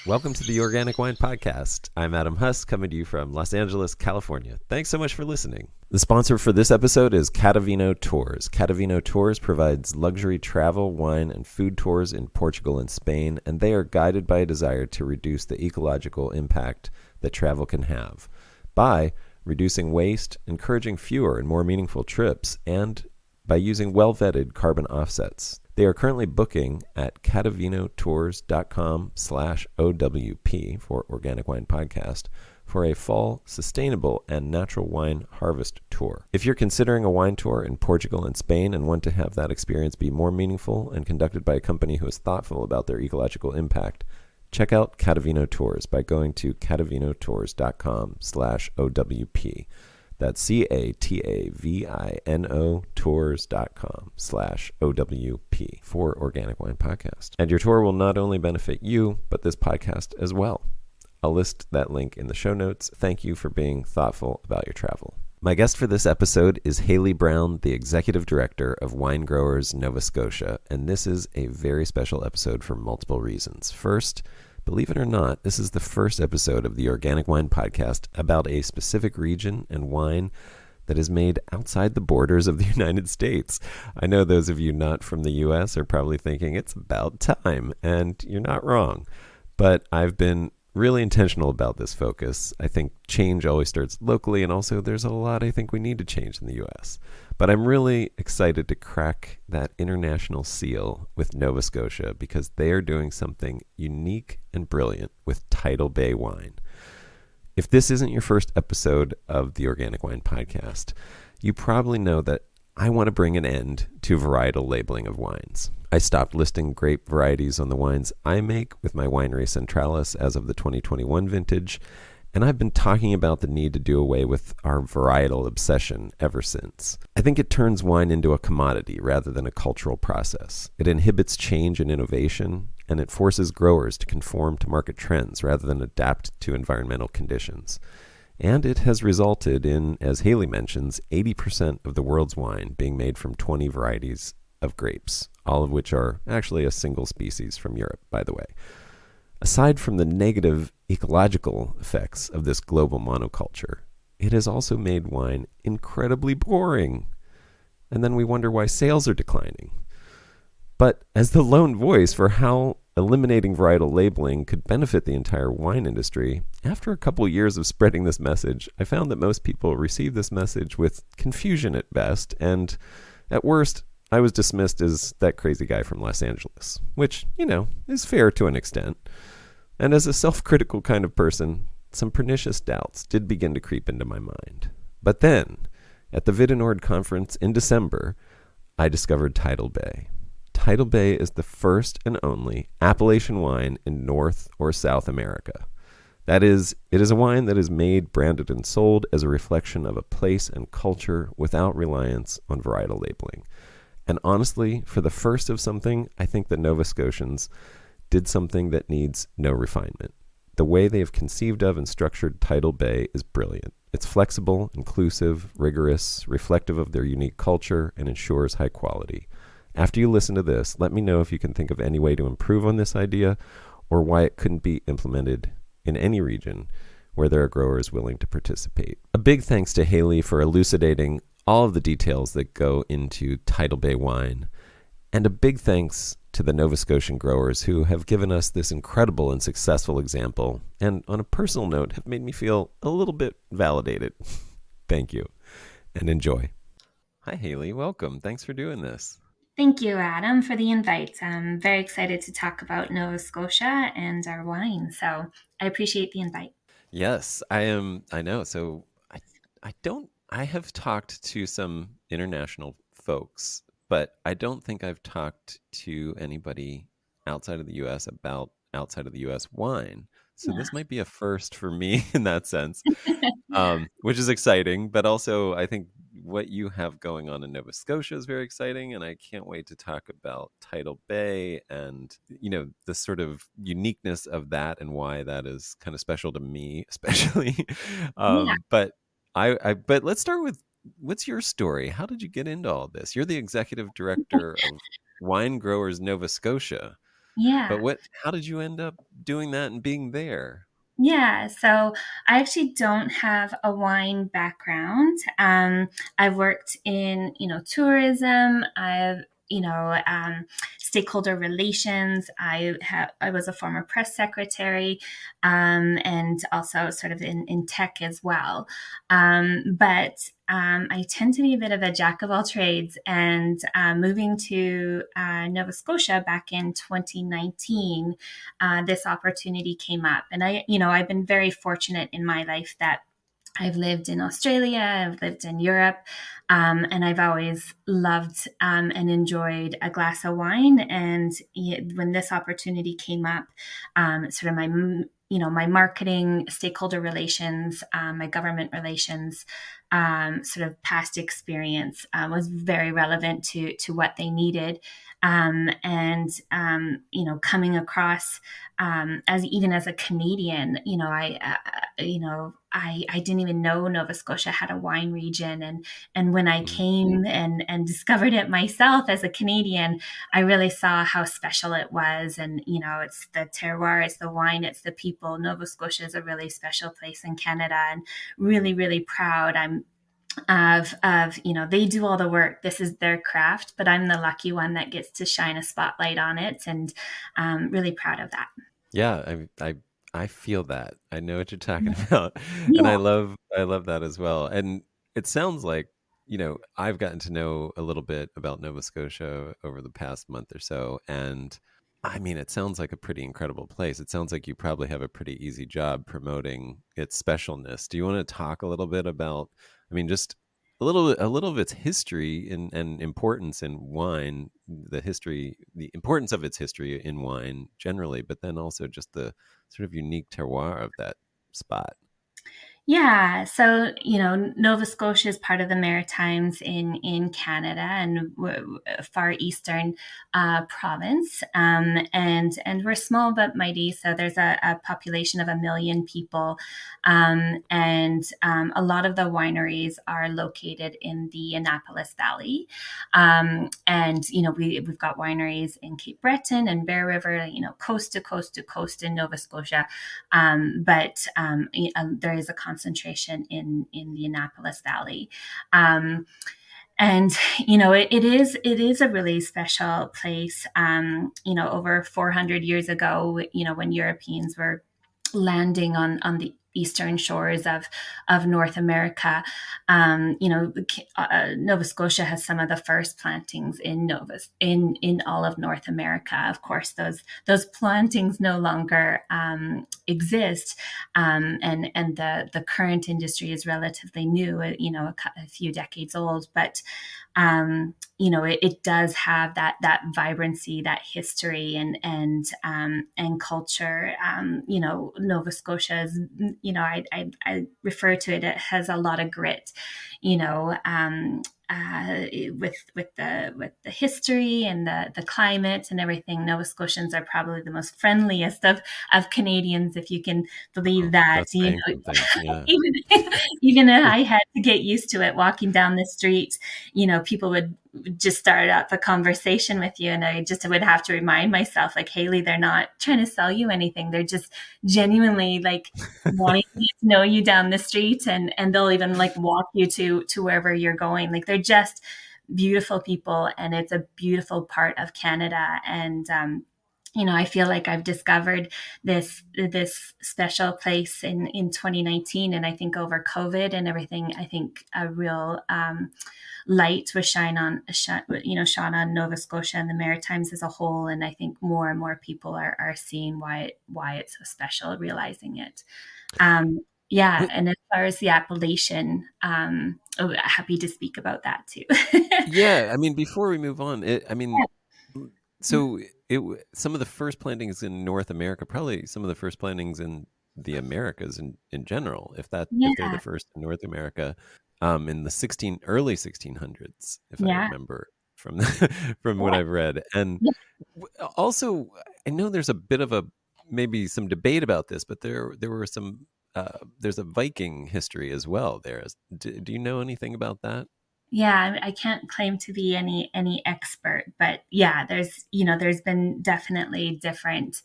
Welcome to the Organic Wine Podcast. I'm Adam Huss, coming to you from Los Angeles, California. Thanks so much for listening. The sponsor for this episode is Catavino Tours. Catavino Tours provides luxury travel, wine, and food tours in Portugal and Spain, and they are guided by a desire to reduce the ecological impact that travel can have by reducing waste, encouraging fewer and more meaningful trips, and by using well-vetted carbon offsets. They are currently booking at catavinotours.com/OWP for Organic Wine Podcast for a fall sustainable and natural wine harvest tour. If you're considering a wine tour in Portugal and Spain and want to have that experience be more meaningful and conducted by a company who is thoughtful about their ecological impact, check out Catavino Tours by going to catavinotours.com/OWP. That's CATAVINO tours.com/OWP for Organic Wine Podcast. And your tour will not only benefit you, but this podcast as well. I'll list that link in the show notes. Thank you for being thoughtful about your travel. My guest for this episode is Haley Brown, the Executive Director of Wine Growers Nova Scotia, and this is a very special episode for multiple reasons. First, believe it or not, this is the first episode of the Organic Wine Podcast about a specific region and wine that is made outside the borders of the United States. I know those of you not from the U.S. are probably thinking it's about time, and you're not wrong. But I've been really intentional about this focus. I think change always starts locally, and also there's a lot I think we need to change in the U.S. But I'm really excited to crack that international seal with Nova Scotia because they are doing something unique and brilliant with Tidal Bay wine. If this isn't your first episode of the Organic Wine Podcast, you probably know that I want to bring an end to varietal labeling of wines. I stopped listing grape varieties on the wines I make with my winery Centralas as of the 2021 vintage, and I've been talking about the need to do away with our varietal obsession ever since. I think it turns wine into a commodity rather than a cultural process. It inhibits change and innovation, and it forces growers to conform to market trends rather than adapt to environmental conditions. And it has resulted in, as Haley mentions, 80% of the world's wine being made from 20 varieties of grapes, all of which are actually a single species from Europe, by the way. Aside from the negative ecological effects of this global monoculture, it has also made wine incredibly boring. And then we wonder why sales are declining. But as the lone voice for how eliminating varietal labeling could benefit the entire wine industry, after a couple years of spreading this message, I found that most people receive this message with confusion at best, and at worst, I was dismissed as that crazy guy from Los Angeles, which, is fair to an extent. And as a self-critical kind of person, some pernicious doubts did begin to creep into my mind. But then, at the Vitinord conference in December, I discovered Tidal Bay. Tidal Bay is the first and only Appellation wine in North or South America. That is, it is a wine that is made, branded, and sold as a reflection of a place and culture without reliance on varietal labeling. And honestly, for the first of something, I think the Nova Scotians did something that needs no refinement. The way they have conceived of and structured Tidal Bay is brilliant. It's flexible, inclusive, rigorous, reflective of their unique culture, and ensures high quality. After you listen to this, let me know if you can think of any way to improve on this idea or why it couldn't be implemented in any region where there are growers willing to participate. A big thanks to Haley for elucidating all of the details that go into Tidal Bay wine, and a big thanks to the Nova Scotian growers who have given us this incredible and successful example, and on a personal note, have made me feel a little bit validated. Thank you, and enjoy. Hi, Haley. Welcome. Thanks for doing this. Thank you, Adam, for the invite. I'm very excited to talk about Nova Scotia and our wine, so I appreciate the invite. Yes, I am. I know. So I have talked to some international folks, but I don't think I've talked to anybody outside of the U.S. about outside of the U.S. wine. So this might be a first for me in that sense, which is exciting. But also, I think what you have going on in Nova Scotia is very exciting, and I can't wait to talk about Tidal Bay and the sort of uniqueness of that and why that is kind of special to me, especially. Yeah. But but let's start with, what's your story? How did you get into all this? You're the executive director of Wine Growers Nova Scotia. But Yeah. how did you end up doing that and being there? Yeah, so I actually don't have a wine background. I've worked in, tourism. I've, stakeholder relations. I was a former press secretary, and also sort of in tech as well. But I tend to be a bit of a jack of all trades. And moving to Nova Scotia back in 2019, this opportunity came up. And I've been very fortunate in my life that I've lived in Australia, I've lived in Europe, and I've always loved and enjoyed a glass of wine. And when this opportunity came up, sort of my marketing, stakeholder relations, my government relations, sort of past experience was very relevant to what they needed. Coming across as even as a Canadian, I didn't even know Nova Scotia had a wine region, and when I Mm. came and discovered it myself as a Canadian, I really saw how special it was. And it's the terroir, it's the wine, it's the people. Nova Scotia is a really special place in Canada, and really, really proud. I'm of they do all the work. This is their craft, but I'm the lucky one that gets to shine a spotlight on it, and really proud of that. Yeah, I feel that. I know what you're talking about. And Yeah. I love that as well. And it sounds like, I've gotten to know a little bit about Nova Scotia over the past month or so. And I mean, it sounds like a pretty incredible place. It sounds like you probably have a pretty easy job promoting its specialness. Do you want to talk a little bit about, I mean, just a little of its history and importance in wine, the importance of its history in wine generally, but then also just the sort of unique terroir of that spot. Yeah, so Nova Scotia is part of the Maritimes in Canada, and far eastern province, and we're small but mighty. So there's a population of 1 million people, and a lot of the wineries are located in the Annapolis Valley, and we've got wineries in Cape Breton and Bear River, coast to coast to coast in Nova Scotia, but there is a concentration in the Annapolis Valley. And it is a really special place. Over 400 years ago, when Europeans were landing on the eastern shores of North America, Nova Scotia has some of the first plantings in all of North America. Of course, those plantings no longer exist, and the current industry is relatively new, a few decades old, but it does have that vibrancy, that history, and culture. Nova Scotia is, I refer to it. It has a lot of grit, you know, with the history and the climate and everything. Nova Scotians are probably the most friendliest of Canadians, if you can believe that. That's saying something. Yeah. Even even if I had to get used to it walking down the street, people would just start up a conversation with you, and I just would have to remind myself, like, Haley, they're not trying to sell you anything. They're just genuinely like wanting to get to know you down the street, and they'll even like walk you to wherever you're going. Like, they're just beautiful people, and it's a beautiful part of Canada. And I feel like I've discovered this special place in 2019, and I think over COVID and everything, I think a real light was shone on Nova Scotia and the Maritimes as a whole. And I think more and more people are seeing why it's so special, realizing it. Yeah, What? and as far as the appellation, happy to speak about that too. Yeah. I mean, before we move on, I mean, so some of the first plantings in North America, probably some of the first plantings in the Americas in general, if they're the Yeah, first in North America, in the early 1600s, if I yeah, remember from from what I've read. And yeah. also, I know there's a bit of a maybe some debate about this, but there were some there's a Viking history as well. Do you know anything about that? Yeah, I can't claim to be any expert, but yeah, there's been definitely different,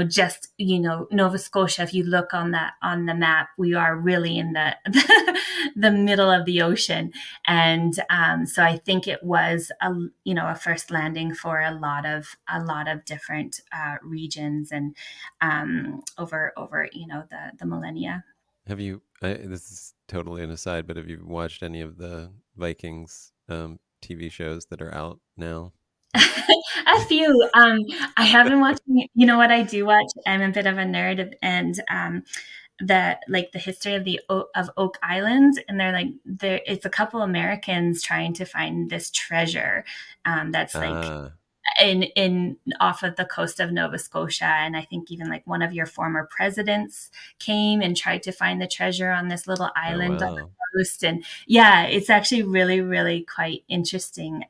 just Nova Scotia. If you look on the map, we are really in the the middle of the ocean, and so I think it was a first landing for a lot of different regions and over the millennia. Have you? This is totally an aside, but have you watched any of the Vikings TV shows that are out now? A few. I haven't watched. You know what I do watch? I'm a bit of a nerd, and the history of of Oak Island, and they're like there. It's a couple Americans trying to find this treasure, that's like Ah, in off of the coast of Nova Scotia, and I think even like one of your former presidents came and tried to find the treasure on this little oh island on wow. the coast, and yeah, it's actually really really quite interesting.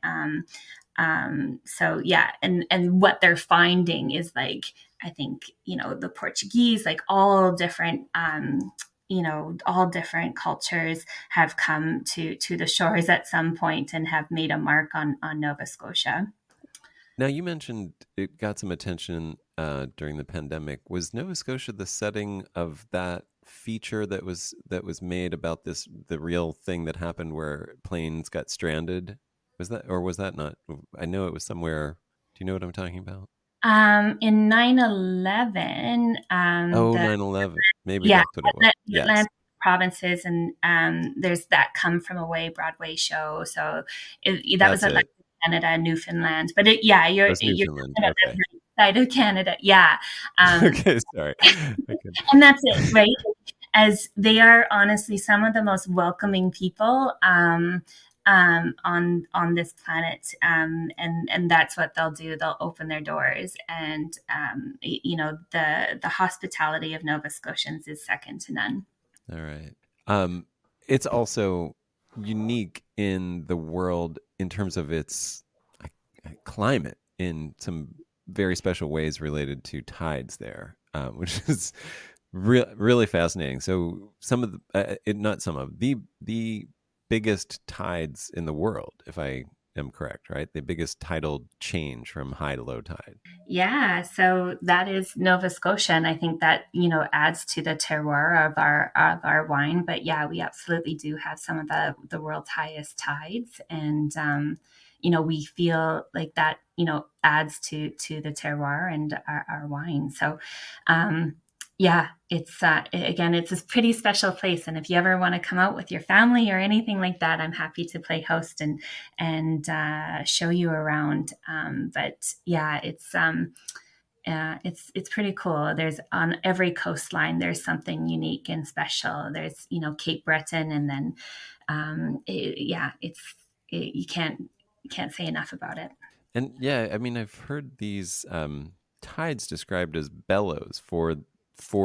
So yeah, and what they're finding is like I think the Portuguese, like all different cultures have come to the shores at some point and have made a mark on Nova Scotia. Now you mentioned it got some attention during the pandemic. Was Nova Scotia the setting of that feature that was made about the real thing that happened where planes got stranded? Was that, or was that not? I know it was somewhere. Do you know what I'm talking about? In 9/11, Oh, 9/11. Maybe yeah, that's what it was. the Yes, Atlantic provinces, and there's that Come From Away Broadway show. So that was that's Atlantic it. Canada, Newfoundland. But yeah, That's you're Newfoundland. talking about Okay. the right side of Canada. Yeah, um, Okay, sorry. I could. and that's it, right? As they are honestly some of the most welcoming people on this planet, and that's what they'll do. They'll open their doors, and the hospitality of Nova Scotians is second to none. All right. It's also unique in the world in terms of its climate in some very special ways related to tides there, which is really fascinating. So some of not some of the biggest tides in the world, if I am correct, right? The biggest tidal change from high to low tide. Yeah, so that is Nova Scotia, and I think that adds to the terroir of our wine. But yeah, we absolutely do have some of the world's highest tides, and we feel like that adds to the terroir and our wine. So um, yeah, it's a pretty special place, and if you ever want to come out with your family or anything like that, I'm happy to play host and show you around. But yeah, it's pretty cool. There's on every coastline there's something unique and special. There's Cape Breton, and then yeah, you can't say enough about it. And yeah, I mean, I've heard these tides described as bellows for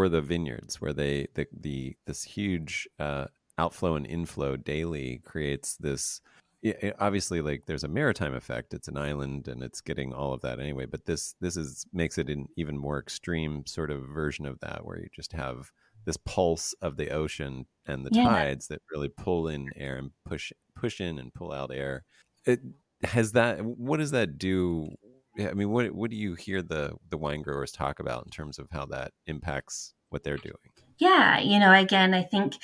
the vineyards, where this huge outflow and inflow daily creates this. Obviously, like there's a maritime effect. It's an island, and it's getting all of that anyway. But this is makes it an even more extreme sort of version of that, where you just have this pulse of the ocean and the Yeah. tides that really pull in air and push in and pull out air. It, has that, what does that do? Yeah, I mean, what do you hear the wine growers talk about in terms of how that impacts what they're doing? Yeah, again, I think,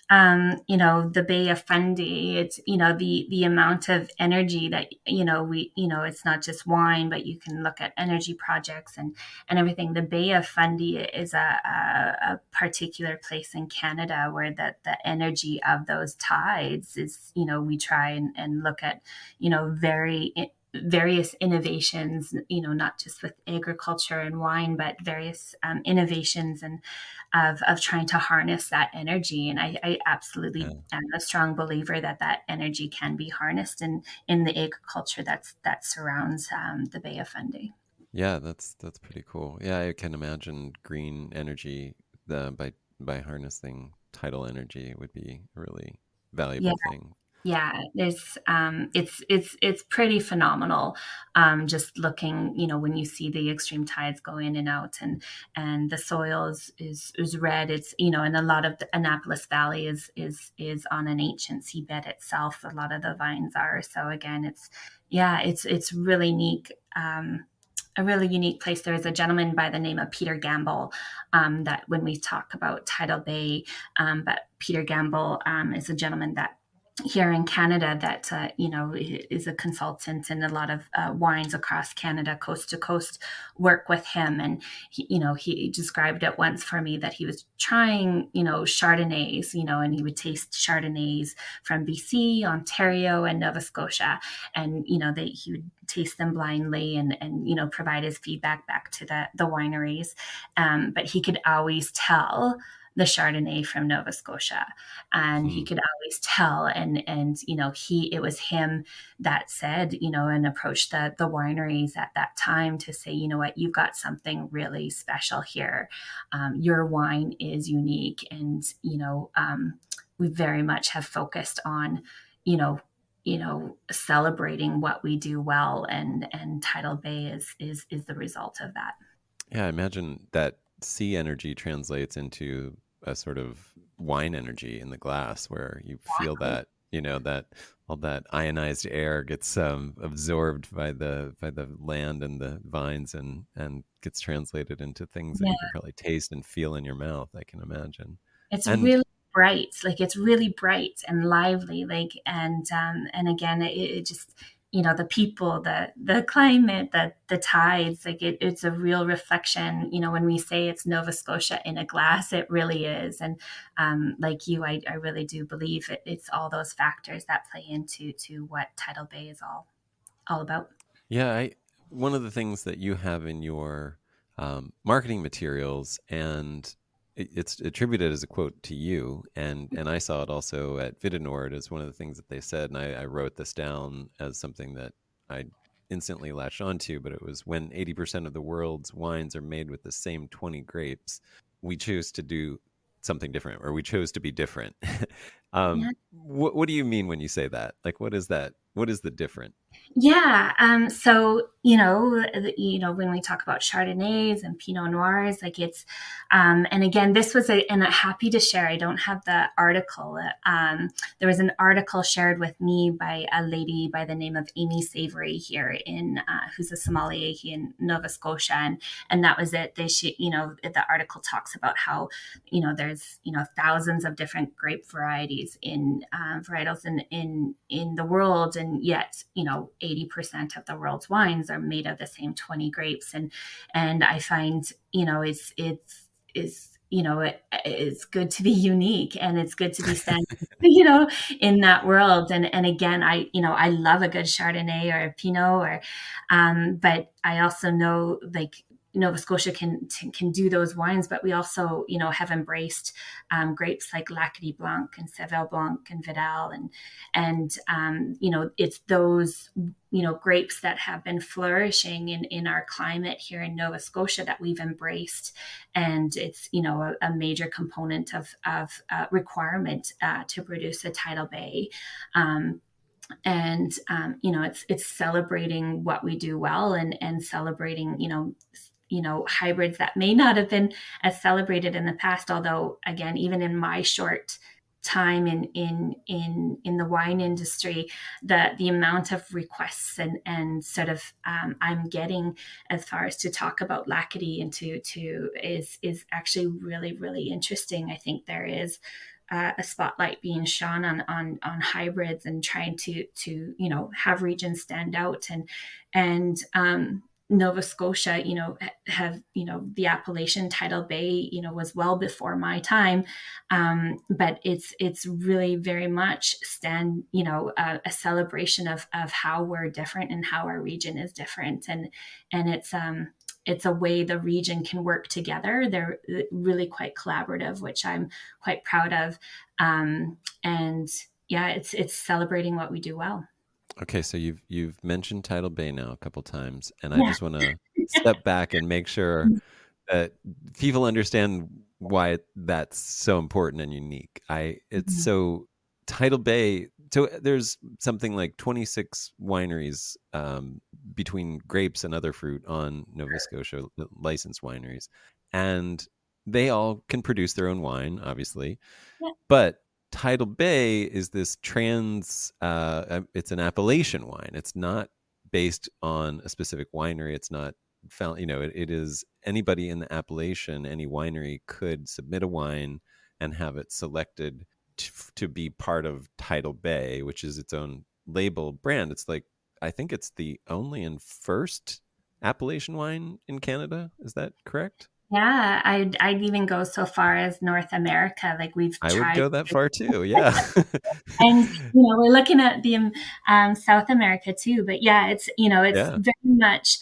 the Bay of Fundy, it's, the amount of energy that, it's not just wine, but you can look at energy projects and everything. The Bay of Fundy is a particular place in Canada where the energy of those tides is, we try and look at, various innovations, not just with agriculture and wine, but various innovations and of trying to harness that energy. And I absolutely Yeah. am a strong believer that energy can be harnessed in the agriculture that surrounds the Bay of Fundy. Yeah, that's pretty cool. Yeah, I can imagine green energy by harnessing tidal energy would be a really Yeah, valuable thing. Yeah, it's pretty phenomenal. Just looking, when you see the extreme tides go in and out, and the soil is red. It's, and a lot of the Annapolis Valley is on an ancient seabed itself. A lot of the vines are. So again, it's really neat. A really unique place. There's a gentleman by the name of Peter Gamble, that when we talk about Tidal Bay, but Peter Gamble is a gentleman that here in Canada that is a consultant, and a lot of wines across Canada, coast to coast, work with him. And he described it once for me that he was trying Chardonnays, and he would taste Chardonnays from BC, Ontario, and Nova Scotia, and he would taste them blindly, and provide his feedback back to the wineries, but he could always tell the Chardonnay from Nova Scotia, and he could always tell. And it was him that said, and approached the wineries at that time to say, you know what, you've got something really special here. Your wine is unique, and we very much have focused on celebrating what we do well, and Tidal Bay is the result of that. Yeah, I imagine that sea energy translates into a sort of wine energy in the glass, where you feel that, that all that ionized air gets absorbed by the land and the vines, and gets translated into things that Yeah. you can probably taste and feel in your mouth, I can imagine. It's And really bright, like it's really bright and lively, like, and again, it just, the people, the climate, the tides, like it's a real reflection. When we say it's Nova Scotia in a glass, it really is. And like you, I really do believe it's all those factors that play into to what Tidal Bay is all about. yeah, one of the things that you have in your marketing materials, and it's attributed as a quote to you, and I saw it also at Vitinord as one of the things that they said, and I wrote this down as something that I instantly latched onto. But it was, when 80% of the world's wines are made with the same 20 grapes, we choose to do something different, or we chose to be different. Yeah. What do you mean when you say that? Like, what is that? What is the different? Yeah. So, when we talk about Chardonnays and Pinot Noirs, like and again, this was and I'm happy to share. I don't have the article. There was an article shared with me by a lady by the name of Amy Savory here who's a sommelier here in Nova Scotia. And that was it. The article talks about how, there's, thousands of different grape varieties in varietals in the world. And yet, 80% of the world's wines are made of the same 20 grapes. And I find, it's good to be unique, and it's good to be standing, in that world. And again, I love a good Chardonnay or a Pinot, but I also know, like, Nova Scotia can do those wines, but we also, have embraced grapes like Lac Blanc and Seville Blanc and Vidal, and it's those grapes that have been flourishing in our climate here in Nova Scotia that we've embraced, and it's a major component of requirement to produce a Tidal Bay. And it's celebrating what we do well, and celebrating hybrids that may not have been as celebrated in the past. Although, again, even in my short time in the wine industry, the amount of requests and sort of I'm getting as far as to talk about Lackady and to is actually really, really interesting. I think there is a spotlight being shone on hybrids, and trying to have regions stand out, and Nova Scotia, have, the Appellation Tidal Bay, was well before my time. But it's really very much a celebration of how we're different and how our region is different. And it's a way the region can work together. They're really quite collaborative, which I'm quite proud of. And yeah, it's celebrating what we do well. Okay, so you've mentioned Tidal Bay now a couple times, and I Yeah. just want to step back and make sure that people understand why that's so important and unique. It's Mhm. so Tidal Bay. so there's something like 26 wineries between grapes and other fruit on Nova Scotia, licensed wineries, and they all can produce their own wine, obviously. Yeah. But Tidal Bay is this it's an appellation wine. It's not based on a specific winery. It's not found, it is anybody in the appellation, any winery could submit a wine and have it selected to be part of Tidal Bay, which is its own label brand. It's like, I think it's the only and first appellation wine in Canada. Is that correct? Yeah, I'd even go so far as North America. Like we've I would tried, go that far too. Yeah. and we're looking at the South America too. But yeah, it's Yeah. very much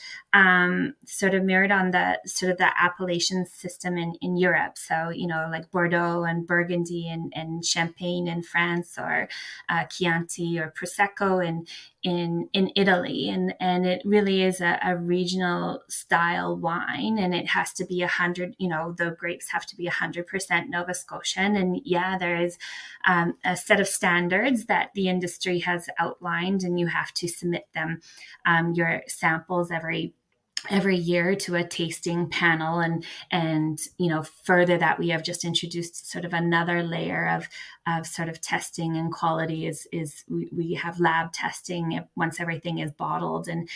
sort of mirrored on the sort of the appellation system in Europe. So like Bordeaux and Burgundy and Champagne in France, or Chianti or Prosecco in Italy, and it really is a regional style wine, and it has to be 100. The grapes have to be 100% Nova Scotian, and yeah, there is a set of standards that the industry has outlined, and you have to submit them, your samples every year to a tasting panel, and further that we have just introduced sort of another layer of sort of testing and quality is we have lab testing once everything is bottled, and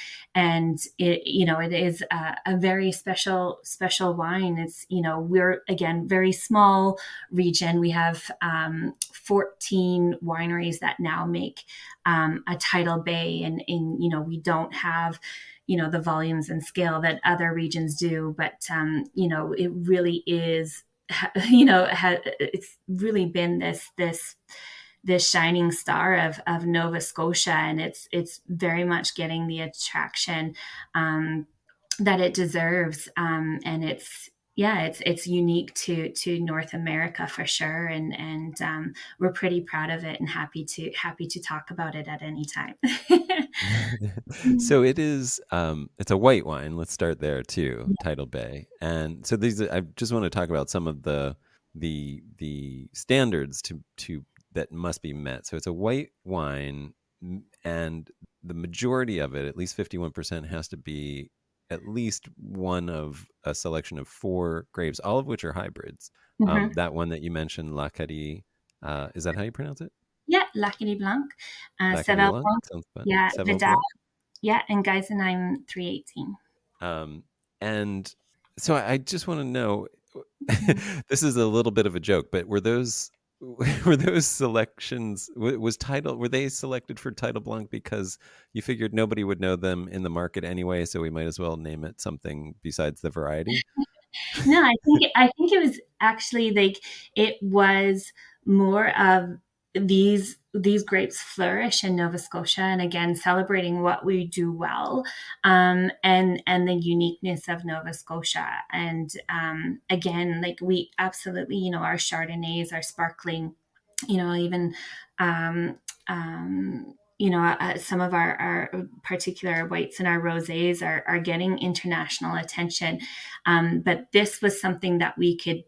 it is a very special wine. It's we're again very small region. We have 14 wineries that now make a Tidal Bay, and we don't have the volumes and scale that other regions do, but it really is it's really been this shining star of Nova Scotia, and it's very much getting the attraction that it deserves, and it's unique to North America for sure, and we're pretty proud of it and happy to talk about it at any time. So it's a white wine. Let's start there too, Tidal Bay. And so I just want to talk about some of the standards to that must be met. So it's a white wine, and the majority of it, at least 51%, has to be at least one of a selection of 4 grapes, all of which are hybrids. Mhm. That one that you mentioned, Lacadi, is that how you pronounce it? Yeah, Lacady Blanc, Lacadi Sauvignon Blanc Blanc, sounds fun. yeah, Sauvignon Vidal, Blanc. yeah, and Geisenheim 318. Um, and so I just want to know, this is a little bit of a joke, but were those were those selections was title were they selected for Title Blanc because you figured nobody would know them in the market anyway, so we might as well name it something besides the variety? No, I think it was actually like it was more of these grapes flourish in Nova Scotia, and again celebrating what we do well, and the uniqueness of Nova Scotia, and again like we absolutely our Chardonnays are sparkling, even um, some of our particular whites and our rosés are getting international attention, but this was something that we could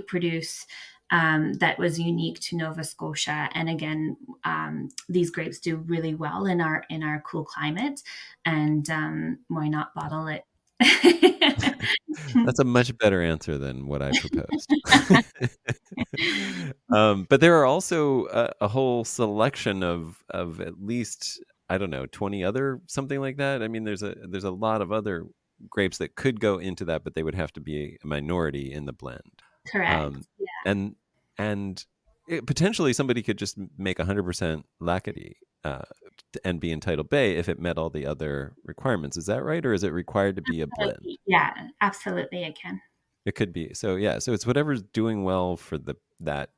produce, that was unique to Nova Scotia. And again, these grapes do really well in our cool climate, and why not bottle it? That's a much better answer than what I proposed. But there are also a whole selection of at least, I don't know, 20 other, something like that. I mean, there's a lot of other grapes that could go into that, but they would have to be a minority in the blend. Correct. Um, and and potentially somebody could just make 100% Lacady, and be entitled Bay if it met all the other requirements. Is that right, or is it required to be a blend? Yeah, absolutely, it can. It could be. So yeah, so it's whatever's doing well for that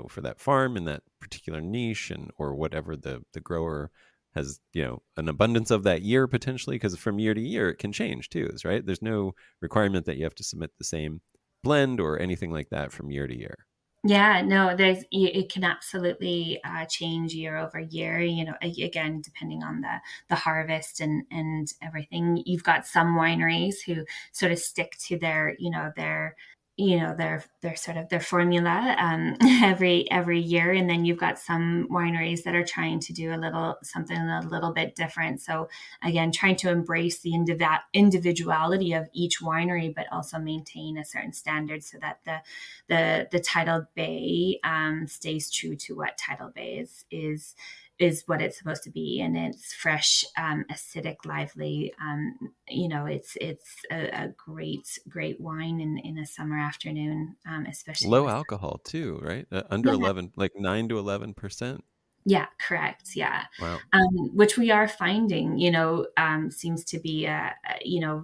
for that farm in that particular niche, and or whatever the grower has an abundance of that year potentially, because from year to year it can change too, is right. There's no requirement that you have to submit the same blend or anything like that from year to year. Yeah, no, it can absolutely change year over year. Again, depending on the harvest and everything. You've got some wineries who sort of stick to their their sort of their formula every year, and then you've got some wineries that are trying to do something a little bit different. So again, trying to embrace the individuality of each winery, but also maintain a certain standard so that the Tidal Bay stays true to what Tidal Bay is what it's supposed to be, and it's fresh, acidic, lively. It's a great wine in a summer afternoon, especially Low with alcohol too, right? Under yeah. 11, like 9 to 11%. Yeah, correct. Yeah. Wow. Which we are finding, seems to be,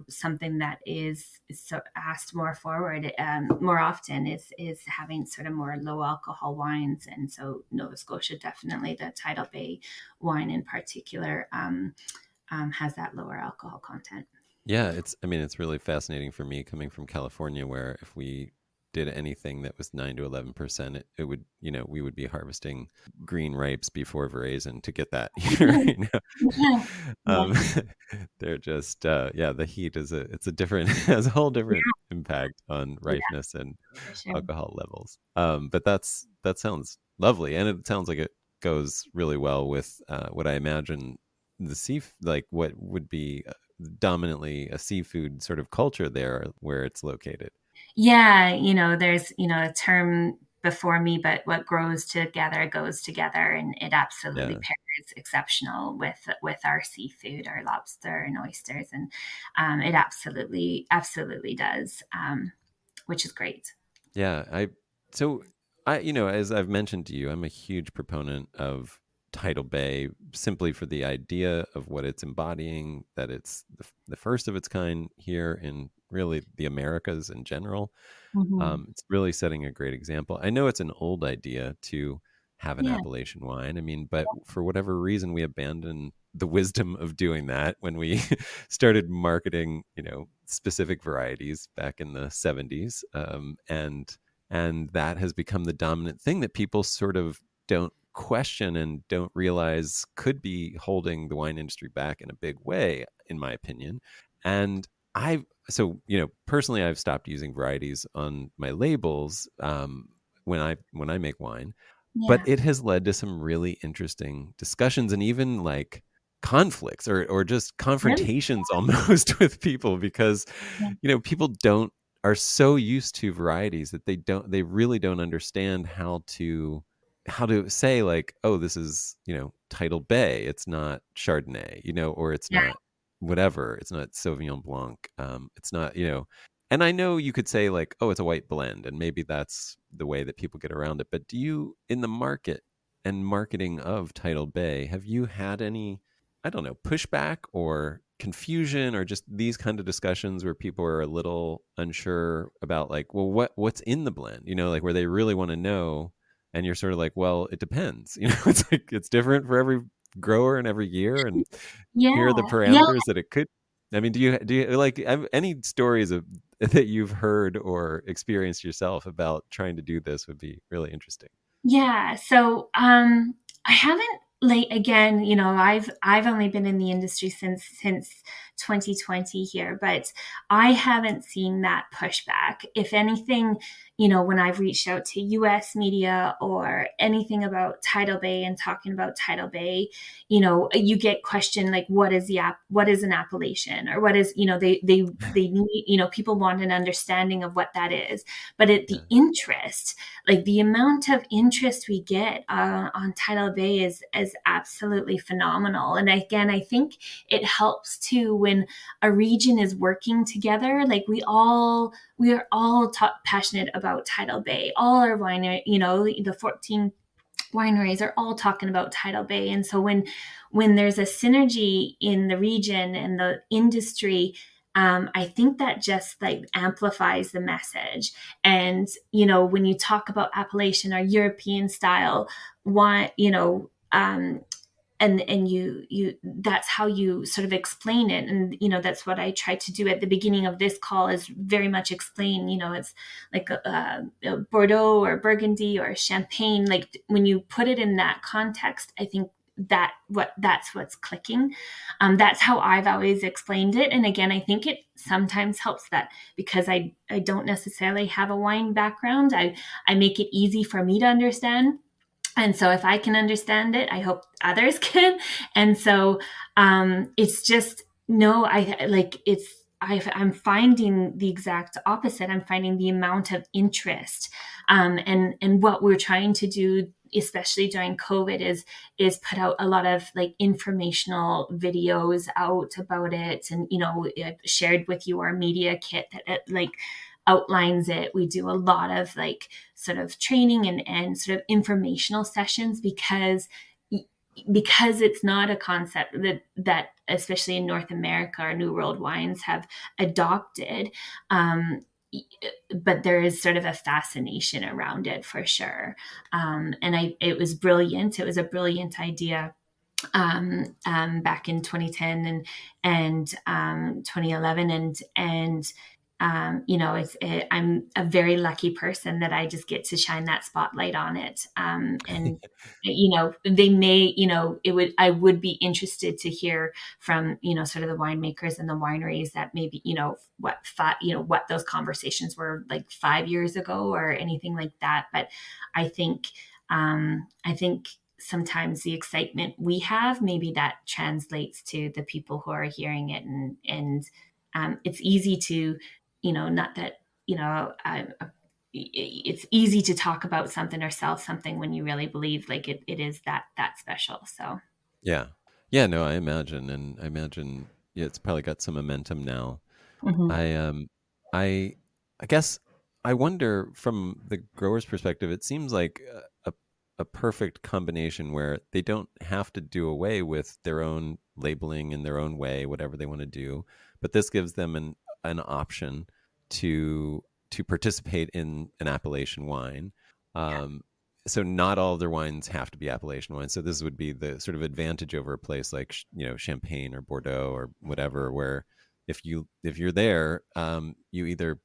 something that is so asked more forward, more often is having sort of more low alcohol wines. And so Nova Scotia, definitely the Tidal Bay wine in particular, has that lower alcohol content. Yeah, I mean, it's really fascinating for me coming from California, where if we did anything that was 9 to 11%, it would, we would be harvesting green ripes before Veraison to get that. Right now. Yeah. Yeah. Um, they're just, yeah, the heat it's a different, has a whole different impact on Yeah, ripeness and for sure. alcohol levels. But that sounds lovely. And it sounds like it goes really well with what I imagine like what would be dominantly a seafood sort of culture there where it's located. Yeah, there's, a term before me, but what grows together goes together, and it absolutely Yeah. pairs exceptional with our seafood, our lobster and oysters, and it absolutely does, which is great. Yeah. So as I've mentioned to you, I'm a huge proponent of Tidal Bay simply for the idea of what it's embodying, that it's the first of its kind here in really the Americas in general. Hmm. It's really setting a great example. I know it's an old idea to have an Yeah. Appellation wine. I mean, but for whatever reason, we abandoned the wisdom of doing that when we started marketing, specific varieties back in the 70s. And that has become the dominant thing that people sort of don't question and don't realize could be holding the wine industry back in a big way, in my opinion. And I personally, I've stopped using varieties on my labels when I make wine, but Yeah. it has led to some really interesting discussions and even like conflicts or just Really? confrontations almost with people because Yeah. people don't are so used to varieties that they really don't understand how to say like, oh, this is Tidal Bay, it's not Chardonnay, or it's Yeah. not whatever, it's not Sauvignon Blanc, it's not, and I know you could say like, oh, it's a white blend, and maybe that's the way that people get around it. But do you, in the market and marketing of Tidal Bay, have you had any, I don't know, pushback or confusion or just these kind of discussions where people are a little unsure about like, well, what's in the blend, like where they really want to know, and you're sort of like, well, it depends, it's like it's different for every grower and every year, and here are the Yeah. Yeah. parameters that it could. I mean, do you like any stories of that you've heard or experienced yourself about trying to do this would be really interesting. Yeah. So I haven't, like, again, I've only been in the industry since 2020 here, but I haven't seen that pushback. If anything, when I've reached out to US media or anything about Tidal Bay and talking about Tidal Bay, you get questioned like, what is an appellation, or what is, they need, people want an understanding of what that is. But the Yeah. interest, like the amount of interest we get on Tidal Bay is absolutely phenomenal. And again, I think it helps too when a region is working together. Like we are all passionate about Tidal Bay. All our winery, the 14 wineries are all talking about Tidal Bay. And so when there's a synergy in the region and the industry, I think that just like amplifies the message. And when you talk about appellation or European style wine, and you that's how you sort of explain it. And that's what I tried to do at the beginning of this call, is very much explain, it's like a Bordeaux or Burgundy or Champagne. Like when you put it in that context, I think that's what's clicking. That's how I've always explained it. And again, I think it sometimes helps that because I don't necessarily have a wine background, I make it easy for me to understand. And so if I can understand it, I hope others can. And so it's just, no, I like it's, I'm finding the exact opposite. I'm finding the amount of interest, and what we're trying to do, especially during COVID, is put out a lot of like informational videos out about it. And I've shared with you our media kit that like outlines it. We do a lot of like sort of training and sort of informational sessions because it's not a concept that especially in North America or New World wines have adopted. Um, but there is sort of a fascination around it for sure. And it was brilliant. It was a brilliant idea back in 2010 and 2011, and I'm a very lucky person that I just get to shine that spotlight on it. And they may, I would be interested to hear from sort of the winemakers and the wineries that maybe what those conversations were like 5 years ago or anything like that. But I think I think sometimes the excitement we have, maybe that translates to the people who are hearing it. And it's easy to, not that, it's easy to talk about something or sell something when you really believe like it is that special. So. Yeah. Yeah, no, I imagine. And I imagine, yeah, it's probably got some momentum now. Mm-hmm. I I I guess I wonder from the grower's perspective, it seems like a perfect combination where they don't have to do away with their own labeling in their own way, whatever they want to do, but this gives them an option to participate in an appellation wine. Yeah. So not all of their wines have to be appellation wines. So this would be the sort of advantage over a place like Champagne or Bordeaux or whatever, where if you're there, you either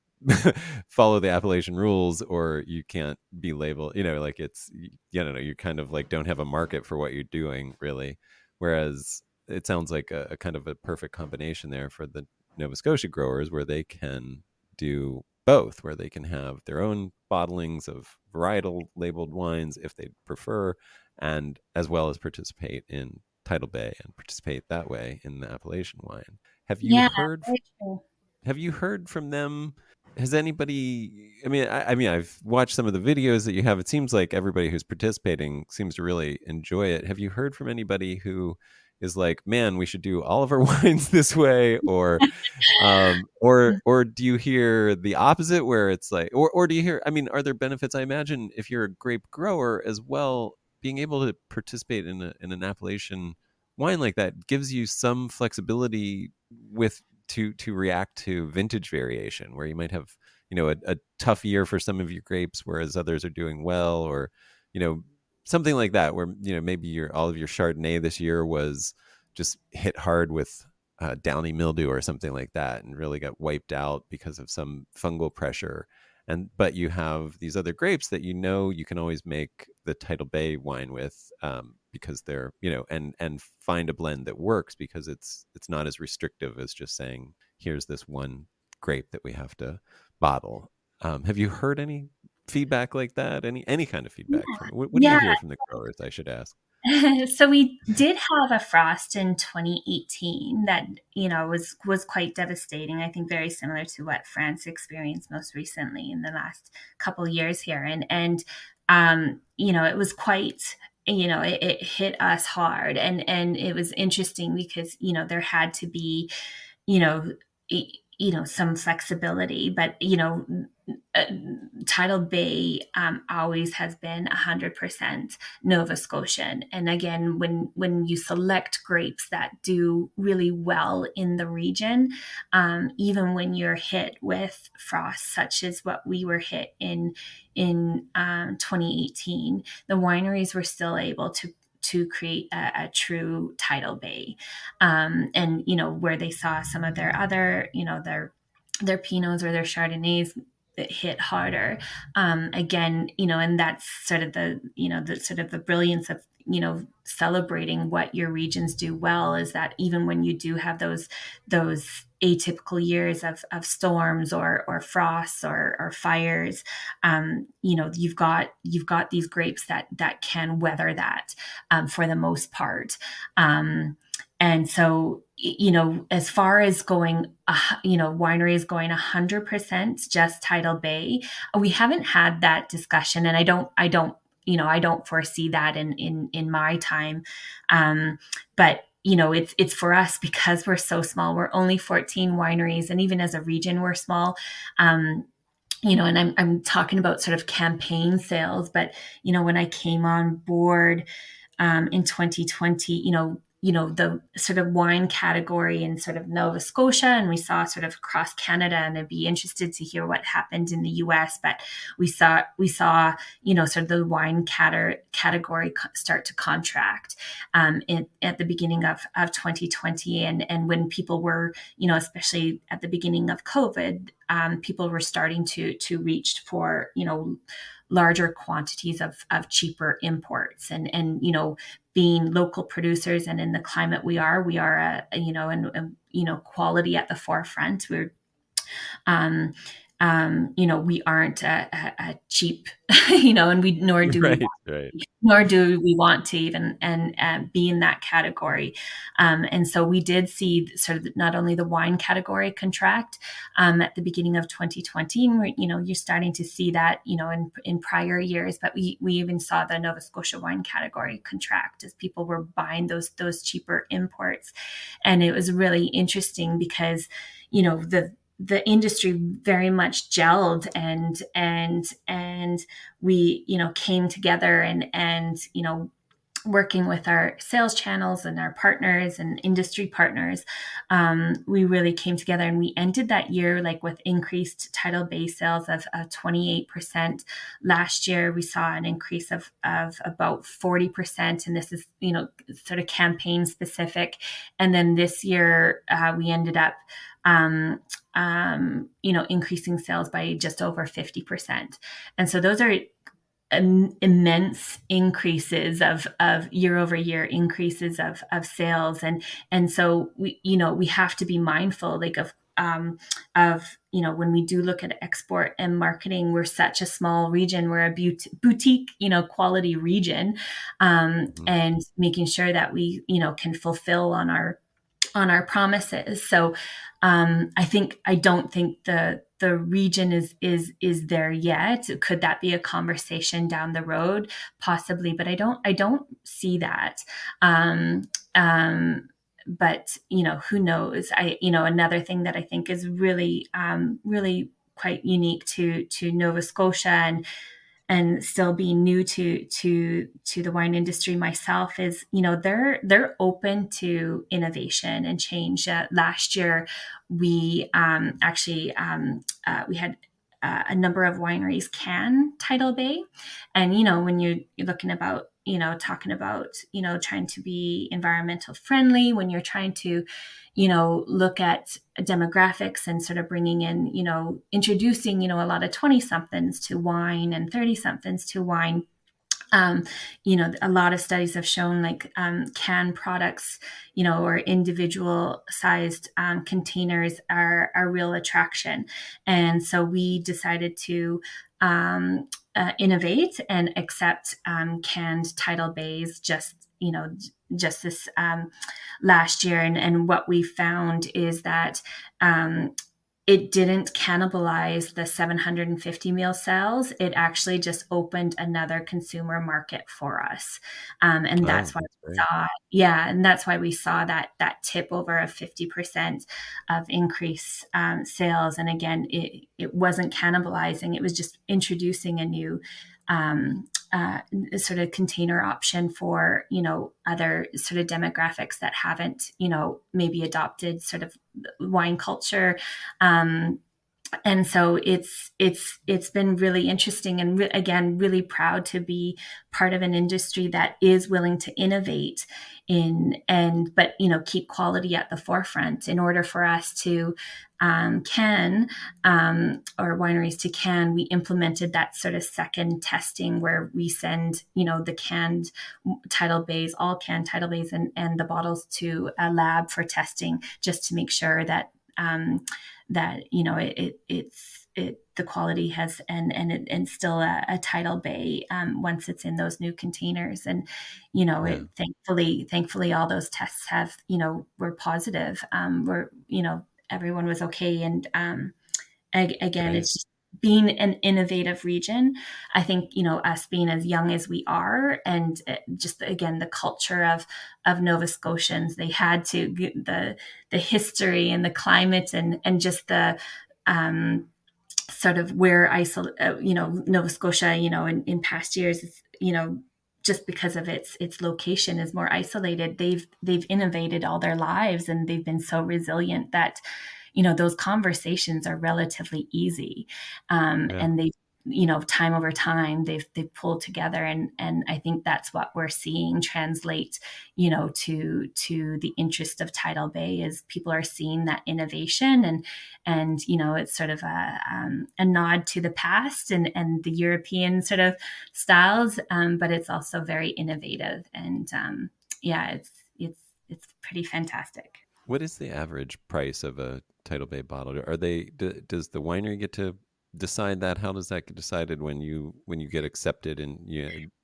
follow the appellation rules or you can't be labeled. Like it's you kind of like don't have a market for what you're doing really. Whereas it sounds like a kind of a perfect combination there for the Nova Scotia growers, where they can do both, where they can have their own bottlings of varietal labeled wines if they prefer, and as well as participate in Tidal Bay and participate that way in the Appellation wine. Have you Yeah. heard Very true. have you heard from them? Has anybody? I mean, I've watched some of the videos that you have. It seems like everybody who's participating seems to really enjoy it. Have you heard from anybody who is like, "Man, we should do all of our wines this way," or do you hear the opposite, where it's like, or do you hear? I mean, are there benefits? I imagine if you're a grape grower as well, being able to participate in an appellation wine like that gives you some flexibility with to react to vintage variation, where you might have a tough year for some of your grapes, whereas others are doing well, or you know something like that, where maybe all of your Chardonnay this year was just hit hard with downy mildew or something like that, and really got wiped out because of some fungal pressure. But you have these other grapes that you can always make the Tidal Bay wine with, because they're and find a blend that works, because it's not as restrictive as just saying here's this one grape that we have to bottle. Have you heard any feedback like that? Any kind of feedback from it? What do you Yeah. hear from the growers, I should ask? So we did have a frost in 2018 that was quite devastating. I think very similar to what France experienced most recently in the last couple years here, and it was quite, it hit us hard, and it was interesting because there had to be you know some flexibility, but uh, Tidal Bay always has been 100% Nova Scotian. And again, when you select grapes that do really well in the region, even when you're hit with frost, such as what we were hit in 2018, the wineries were still able to create a true Tidal Bay, and where they saw some of their other their Pinots or their Chardonnays that hit harder. Again, and that's sort of the sort of the brilliance of celebrating what your regions do well is that even when you do have those atypical years of storms or frosts or fires, you've got these grapes that can weather that for the most part. And so, as far as going, wineries going 100% just Tidal Bay, we haven't had that discussion, and I don't foresee that in my time. But it's for us because we're so small. We're only 14 wineries, and even as a region, we're small. And I'm talking about sort of campaign sales, but when I came on board in 2020, the sort of wine category in sort of Nova Scotia, and we saw sort of across Canada, and I'd be interested to hear what happened in the US, but we saw, sort of the wine category start to contract at the beginning of 2020. And when people were, especially at the beginning of COVID, people were starting to reach for, larger quantities of cheaper imports, and being local producers, and in the climate we are quality at the forefront. We aren't a cheap, and nor do Right, we want, right. nor do we want to even and be in that category. And so we did see sort of not only the wine category contract at the beginning of 2020, and you're starting to see that, in prior years, but we even saw the Nova Scotia wine category contract as people were buying those cheaper imports. And it was really interesting because, the industry very much gelled, and we came together, and working with our sales channels and our partners and industry partners, we really came together, and we ended that year like with increased Tidal Bay sales of 28%. Last year we saw an increase of about 40%, and this is sort of campaign specific. And then this year we ended up increasing sales by just over 50%. And so those are immense increases of year over year increases of sales. And so we have to be mindful like of when we do look at export and marketing, we're such a small region, we're a boutique quality region, and making sure that we can fulfill on our promises. So I don't think the region is there yet. Could that be a conversation down the road? Possibly, but I don't see that. But who knows? Another thing that I think is really quite unique to Nova Scotia, and still being new to the wine industry myself, is they're open to innovation and change. Last year we we had a number of wineries can Tidal Bay, and when you're looking about talking about trying to be environmental friendly, when you're trying to look at demographics and sort of bringing in introducing a lot of 20 somethings to wine and 30 somethings to wine. A lot of studies have shown like canned products, or individual sized containers are a real attraction. And so we decided to innovate and accept canned Tidal Bays just this last year. And what we found is that it didn't cannibalize the 750 meal sales. It actually just opened another consumer market for us. And that's why we saw, and that's why we saw that tip over of 50% of increase sales. And again, it wasn't cannibalizing, it was just introducing a new sort of container option for other sort of demographics that haven't maybe adopted sort of wine culture And so it's been really interesting, and again, really proud to be part of an industry that is willing to innovate but keep quality at the forefront in order for us to or wineries to can. We implemented that sort of second testing where we send the canned Tidal Bays, all canned Tidal Bays, and the bottles to a lab for testing, just to make sure that the quality has and still a Tidal Bay once it's in those new containers. And thankfully all those tests have were positive. Everyone was okay. And again, Right. it's just being an innovative region. I think us being as young as we are, and just again the culture of Nova Scotians, they had to the history and the climate and just the sort of where Nova Scotia, in past years, just because of its location is more isolated. They've innovated all their lives, and they've been so resilient that those conversations are relatively easy, Yeah. and they time over time they've pulled together, and I think that's what we're seeing translate to the interest of Tidal Bay, is people are seeing that innovation, and it's sort of a nod to the past and the European sort of styles, but it's also very innovative, and it's pretty fantastic. What is the average price of a Tidal Bay bottle? Does the winery get to decide that? How does that get decided when you get accepted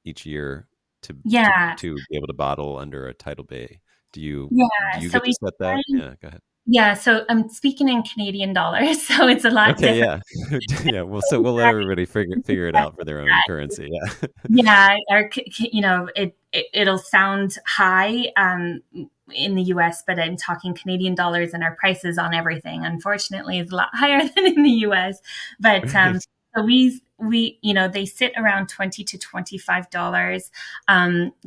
each year to Yeah. be able to bottle under a Tidal Bay? Do Yeah, you so get to we set that? Yeah, go ahead. yeah, so I'm speaking in Canadian dollars, so it's a lot Okay, different. yeah. Yeah, so we'll let everybody figure it out for their own currency. Yeah. Yeah, it'll sound high in the US, but I'm talking Canadian dollars, and our prices on everything, unfortunately, is a lot higher than in the US. But Right. so they sit around $20 to $25.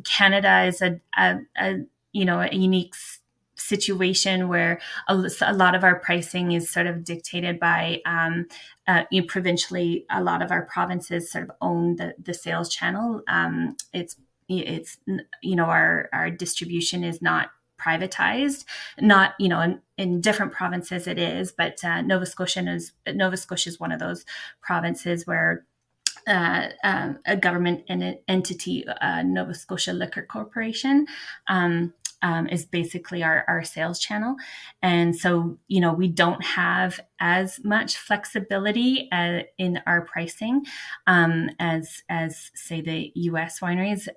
Canada is a unique situation where a lot of our pricing is sort of dictated by provincially. A lot of our provinces sort of own the sales channel. It's our distribution is not privatized. Not in different provinces it is, but Nova Scotia is one of those provinces where a government and an entity, Nova Scotia Liquor Corporation, is basically our sales channel. And so, we don't have as much flexibility in our pricing as say the US wineries,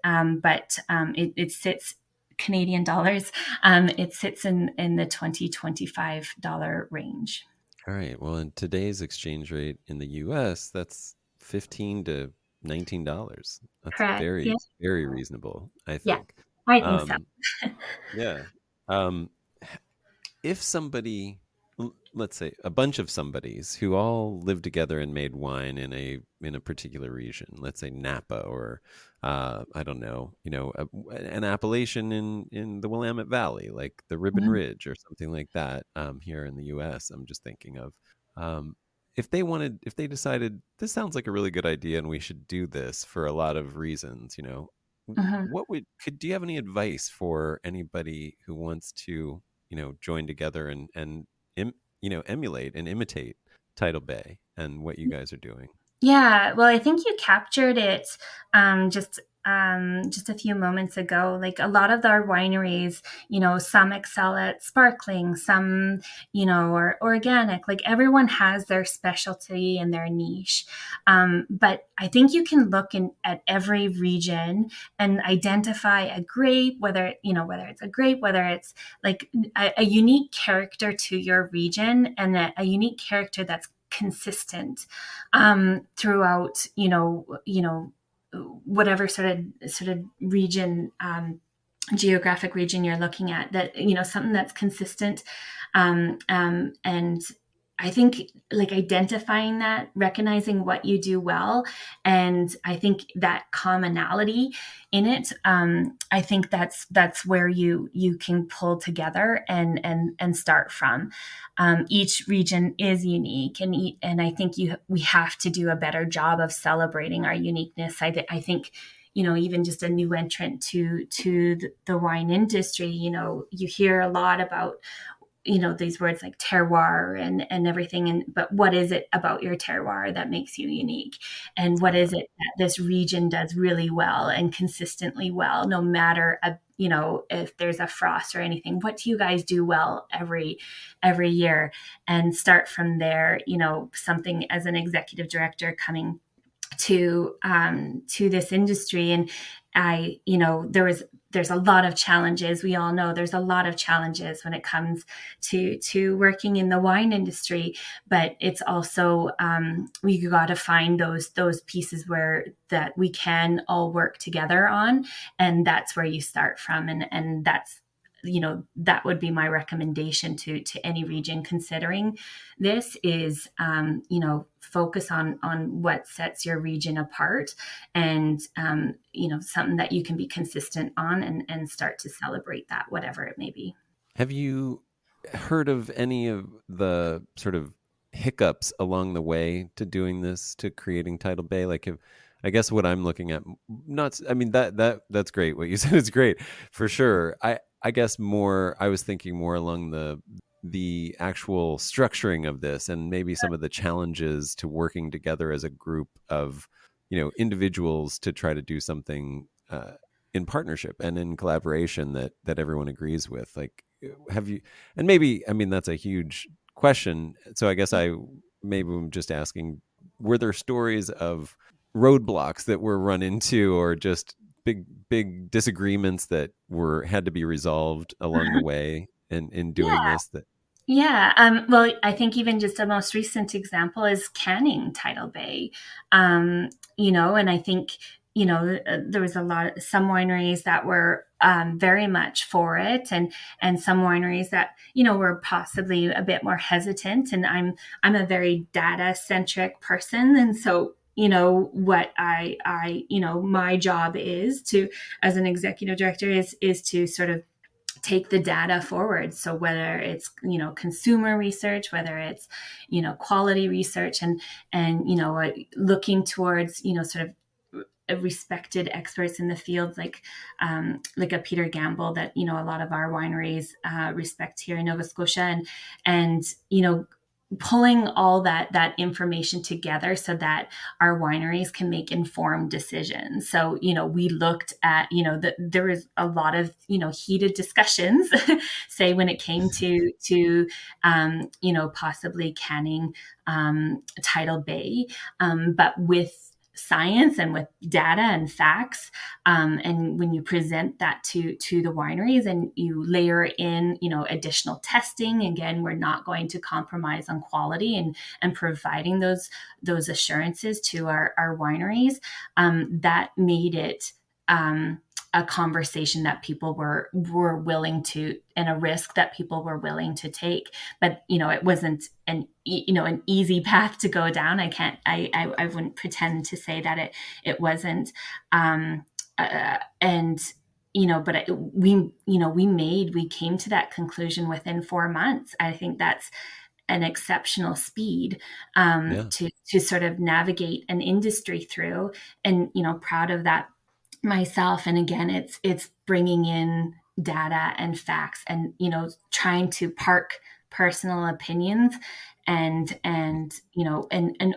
but it sits Canadian dollars. It sits in the $20-25 range. All right. Well, in today's exchange rate in the US, that's 15 to $19. That's Correct. Yeah. very, very reasonable, I Yeah. think. I think so. Um, yeah. Um, if somebody, let's say a bunch of somebodies who all lived together and made wine in a particular region, let's say Napa, or I don't know, an appellation in the Willamette Valley, like the Ribbon Mhm. Ridge or something like that, here in the U.S. I'm just thinking of. Um, if they decided this sounds like a really good idea and we should do this for a lot of reasons, Mhm. do you have any advice for anybody who wants to join together and emulate and imitate Tidal Bay and what you guys are doing? Yeah, well, I think you captured it just a few moments ago. Like a lot of our wineries, some excel at sparkling, some, are organic. Like everyone has their specialty and their niche. But I think you can look at every region and identify a grape, whether it's a grape, whether it's like a unique character to your region, and a unique character that's consistent throughout whatever sort of region, geographic region you're looking at, that something that's consistent, and I think like identifying that, recognizing what you do well, and I think that commonality in it. I think that's where you can pull together and start from. Each region is unique, and I think we have to do a better job of celebrating our uniqueness. I think even just a new entrant to the wine industry, you hear a lot about these words like terroir and everything, but what is it about your terroir that makes you unique, and what is it that this region does really well and consistently well, no matter if there's a frost or anything? What do you guys do well every year? And start from there. Something as an executive director coming to this industry, and there's a lot of challenges. We all know there's a lot of challenges when it comes to working in the wine industry, but it's also we got to find those pieces where that we can all work together on, and that's where you start from, and that's that would be my recommendation to any region considering this is focus on what sets your region apart, and something that you can be consistent on, and start to celebrate that, whatever it may be. Have you heard of any of the sort of hiccups along the way to doing this, to creating Tidal Bay? Like, I guess what I'm looking at, not, I mean, that's great. What you said is great for sure. I guess I was thinking more along the actual structuring of this, and maybe some of the challenges to working together as a group of, individuals to try to do something in partnership and in collaboration that everyone agrees with. Like, have you, and maybe, I mean, that's a huge question. So I guess maybe I'm just asking, were there stories of roadblocks that were run into, or just big disagreements that had to be resolved along the way in doing Yeah. this? That Yeah. Well, I think even just a most recent example is canning Tidal Bay. And I think, there was some wineries that were very much for it, and some wineries that, were possibly a bit more hesitant. And I'm a very data centric person. And so, what my job is to, as an executive director, is to sort of take the data forward. So whether it's consumer research, whether it's quality research, and looking towards sort of respected experts in the field, like a Peter Gamble that a lot of our wineries respect here in Nova Scotia, and pulling all that information together so that our wineries can make informed decisions. So we looked at there was a lot of heated discussions say when it came to possibly canning Tidal Bay, but with science and with data and facts, and when you present that to the wineries and you layer in additional testing, again, we're not going to compromise on quality, and providing those assurances to our wineries, that made it a conversation that people were willing to, and a risk that people were willing to take. But it wasn't an easy path to go down. I wouldn't pretend to say that it wasn't. And but we came to that conclusion within 4 months. I think that's an exceptional speed yeah, to sort of navigate an industry through, and proud of that myself. And again, it's bringing in data and facts, and trying to park personal opinions, and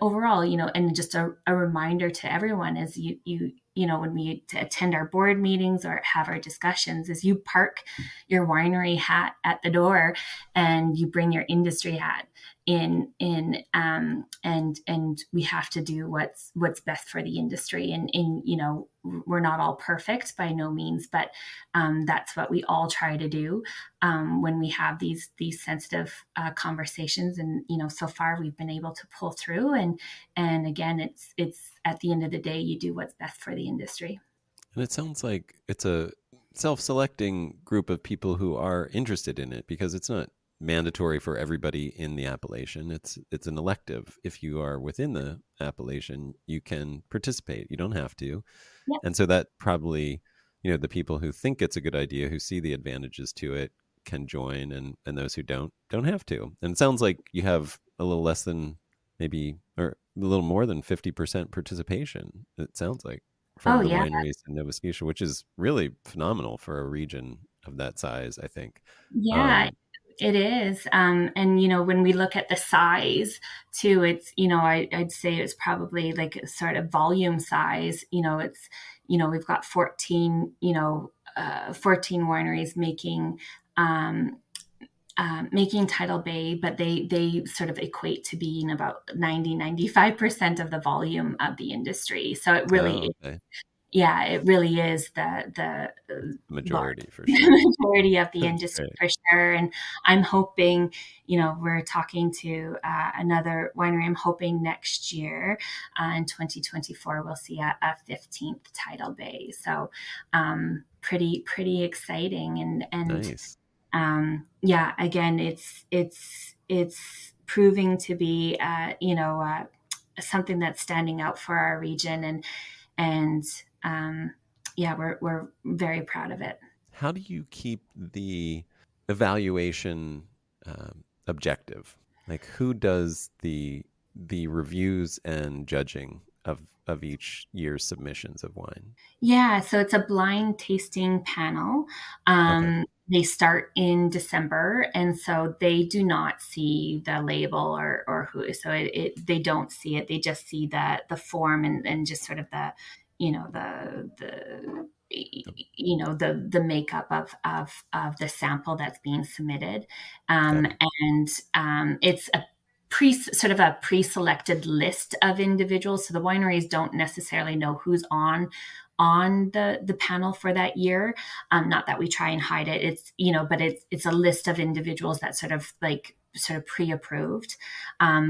overall, and just a reminder to everyone is when we attend our board meetings or have our discussions, is you park your winery hat at the door and you bring your industry hat and we have to do what's best for the industry. And we're not all perfect by no means, but that's what we all try to do when we have these sensitive conversations. And so far we've been able to pull through, and again, it's at the end of the day, you do what's best for the industry. and it sounds like it's a self-selecting group of people who are interested in it, because it's not mandatory for everybody in the appellation. It's an elective. If you are within the appellation, you can participate. You don't have to. Yep. And so that probably, the people who think it's a good idea, who see the advantages to it, can join, and those who don't have to. And it sounds like you have a little less than maybe, or a little more than 50% participation, it sounds like, Oh, from the yeah. wineries in Nova Scotia, which is really phenomenal for a region of that size, I think. Yeah, it is. And, when we look at the size too, it's, I'd say it's probably like a sort of volume size. It's, we've got 14, 14 wineries making Tidal Bay, but they sort of equate to being about 95% of the volume of the industry. So it really, Oh, okay. yeah, it really is the large Majority for sure. majority of the That's industry great. for sure. And I'm hoping, we're talking to another winery. I'm hoping next year in 2024 we'll see a 15th Tidal Bay. So pretty exciting. And Nice. yeah, again, it's proving to be something that's standing out for our region, and yeah, we're very proud of it. How do you keep the evaluation objective? Like, who does the reviews and judging of each year's submissions of wine? Yeah, so it's a blind tasting panel. Okay, They start in December, and so they do not see the label or who. So they don't see it. They just see the form and just sort of the, the the makeup of the sample that's being submitted, got it. and it's a sort of a pre-selected list of individuals. So the wineries don't necessarily know who's on the panel for that year. Not that we try and hide it. It's, but it's a list of individuals that sort of pre-approved.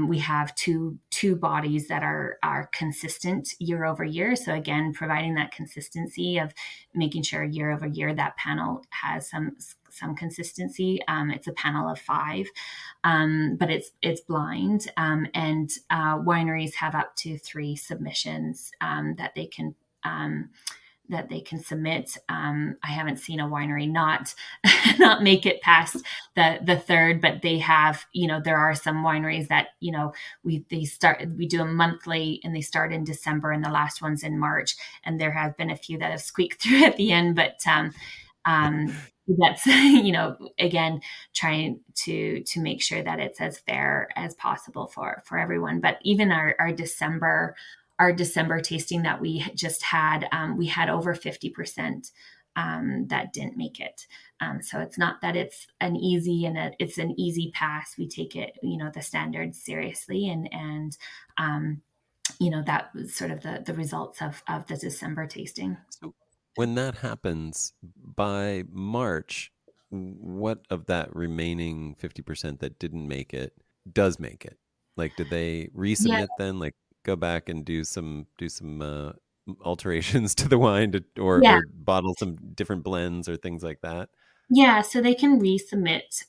We have two bodies that are consistent year over year. So again, providing that consistency of making sure year over year that panel has some consistency. It's a panel of 5, but it's blind, and wineries have up to 3 submissions that they can submit. I haven't seen a winery not not make it past the third, but they have. There are some wineries that we do a monthly, and they start in December, and the last one's in March. And there have been a few that have squeaked through at the end, but that's again, trying to make sure that it's as fair as possible for everyone. But even our December tasting that we just had, we had over 50% that didn't make it. So it's not that it's an easy pass. We take it, the standards seriously, and that was sort of the results of the December tasting. So when that happens by March, what of that remaining 50% that didn't make it does make it? Like, did they Yeah, resubmit then? Like, go back and do some alterations to the wine, yeah. or bottle some different blends or things like that? Yeah, so they can resubmit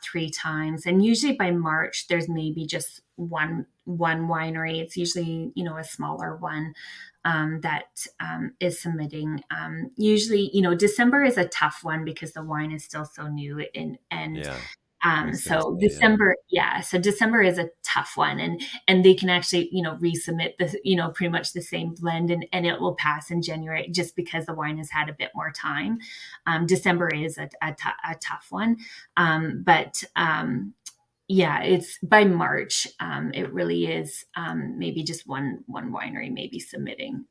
3 times, and usually by March, there's maybe just one winery. It's usually a smaller one that is submitting. Usually, December is a tough one because the wine is still so new, and Yeah, I was gonna so say, yeah. December, yeah. So December is a tough one, and they can actually, resubmit the, pretty much the same blend, and it will pass in January just because the wine has had a bit more time. December is a tough one, but yeah, it's by March. It really is maybe just one winery maybe submitting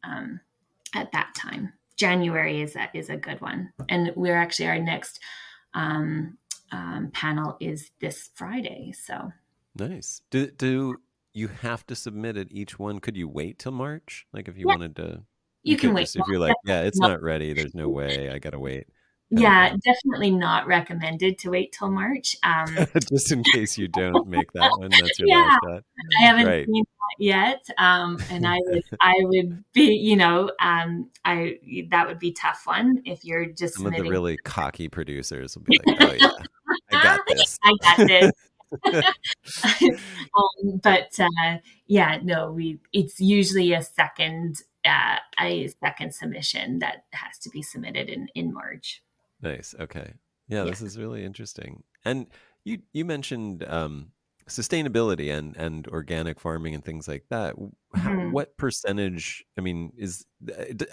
at that time. January is a good one, and we're actually our next um, panel is this Friday. So Nice. Do you have to submit at each one? Could you wait till March? Like, if you yeah, wanted to, you you can could wait. just, if you're like, yeah, it's No, not ready, there's no way, I gotta wait, kind of yeah, thing. definitely not recommended to wait till March. Just in case you don't make that one, that's your Yeah, last shot. I haven't Right. seen that yet, and I would be, I that would be tough one if you're just Some of the submitting. really cocky producers will be like, oh yeah, I got this. I got this. But yeah, no, it's usually a second submission that has to be submitted in March. Nice. Okay. Yeah, Yeah. this is really interesting. And you mentioned sustainability and organic farming and things like that. Mhm. What percentage? I mean,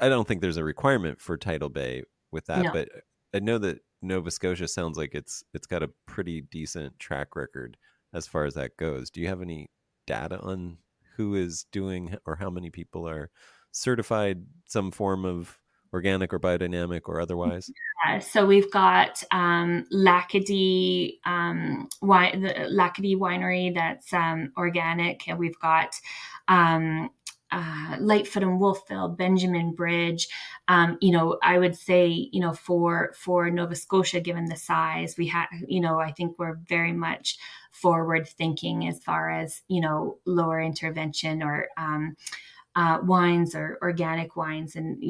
I don't think there's a requirement for Tidal Bay with that, No. but I know that Nova Scotia sounds like it's got a pretty decent track record as far as that goes. Do you have any data on who is doing or how many people are certified some form of organic or biodynamic or otherwise? So we've got the Lackady Winery that's organic, and we've got um, Lightfoot and Wolfville, Benjamin Bridge. I would say, for Nova Scotia, given the size, I think we're very much forward thinking as far as lower intervention or wines or organic wines, and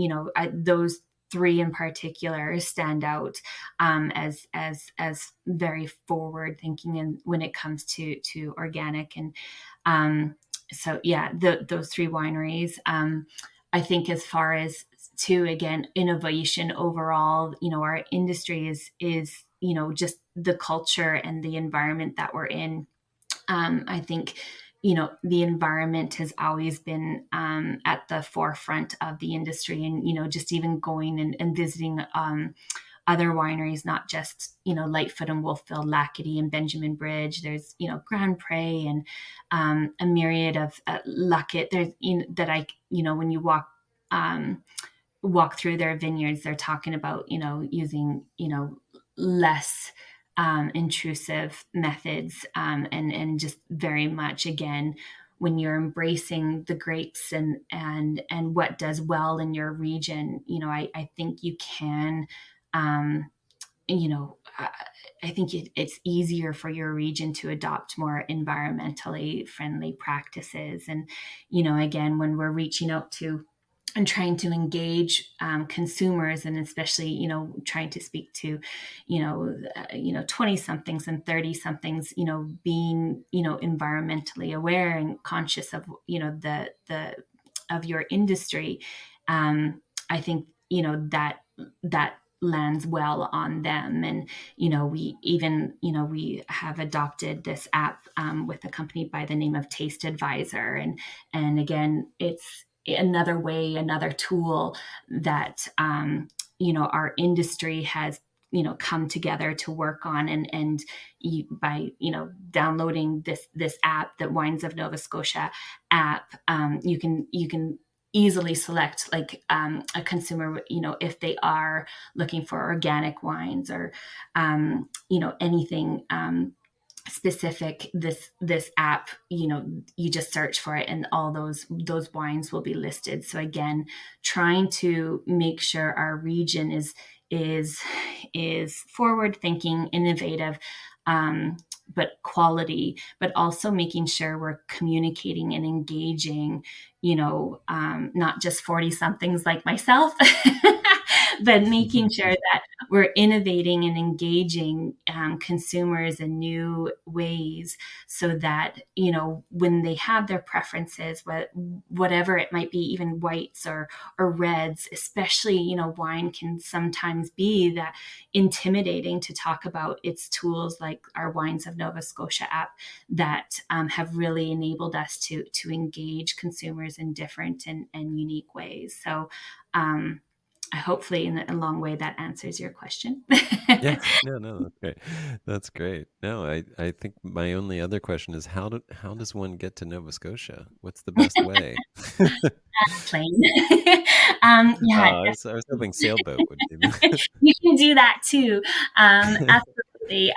those three in particular stand out as very forward thinking, and when it comes to organic. And so yeah, those three wineries. I think as far as to again innovation overall, our industry is just the culture and the environment that we're in. I think the environment has always been at the forefront of the industry, and just even going and visiting other wineries, not just Lightfoot and Wolfville, Lackady and Benjamin Bridge. There's Grand Pre and a myriad of Luckett. There's that when you walk through their vineyards, they're talking about using less intrusive methods, and just very much again when you're embracing the grapes and what does well in your region. I think you can um, you know uh, I think it's easier for your region to adopt more environmentally friendly practices. And again, when we're reaching out to and trying to engage consumers, and especially trying to speak to 20 somethings and 30 somethings, being environmentally aware and conscious of the of your industry. I think that lands well on them. And we have adopted this app with a company by the name of Taste Advisor. And again, it's another tool that our industry has come together to work on. And by downloading this app, the Wines of Nova Scotia app, you can easily select like a consumer, if they are looking for organic wines or anything specific. This app, you just search for it and all those wines will be listed. So again, trying to make sure our region is forward thinking, innovative, but quality, but also making sure we're communicating and engaging, not just 40 somethings like myself, but making sure that we're innovating and engaging consumers in new ways, so that when they have their preferences, whatever it might be, even whites or reds, especially wine can sometimes be that intimidating to talk about its tools, like our Wines of Nova Scotia app, that have really enabled us to engage consumers in different and unique ways. So hopefully in a long way that answers your question. Yeah, no, that's great. That's great. No, I think my only other question is how does one get to Nova Scotia? What's the best way? Plane. Yeah, I was hoping sailboat would be. you can do that too. Absolutely.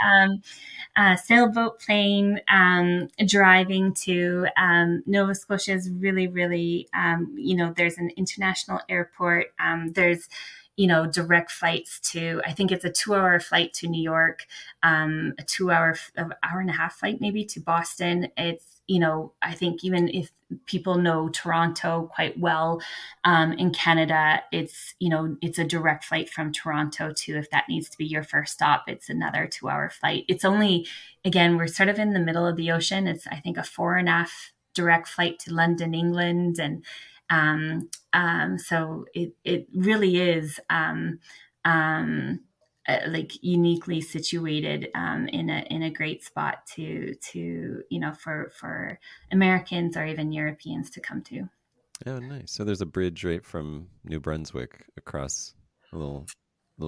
Sailboat, plane, driving to Nova Scotia is really, really, there's an international airport. There's, direct flights to, I think it's a 2 hour flight to New York, a 2 hour and a half flight maybe to Boston. It's, I think even if people know Toronto quite well, in Canada, it's a direct flight from Toronto to, if that needs to be your first stop, it's another 2 hour flight. It's only, again, we're sort of in the middle of the ocean. It's, I think, a 4.5 direct flight to London, England. And so it really is like uniquely situated in a great spot to for Americans or even Europeans to come to. Oh, nice. So there's a bridge right from New Brunswick across a little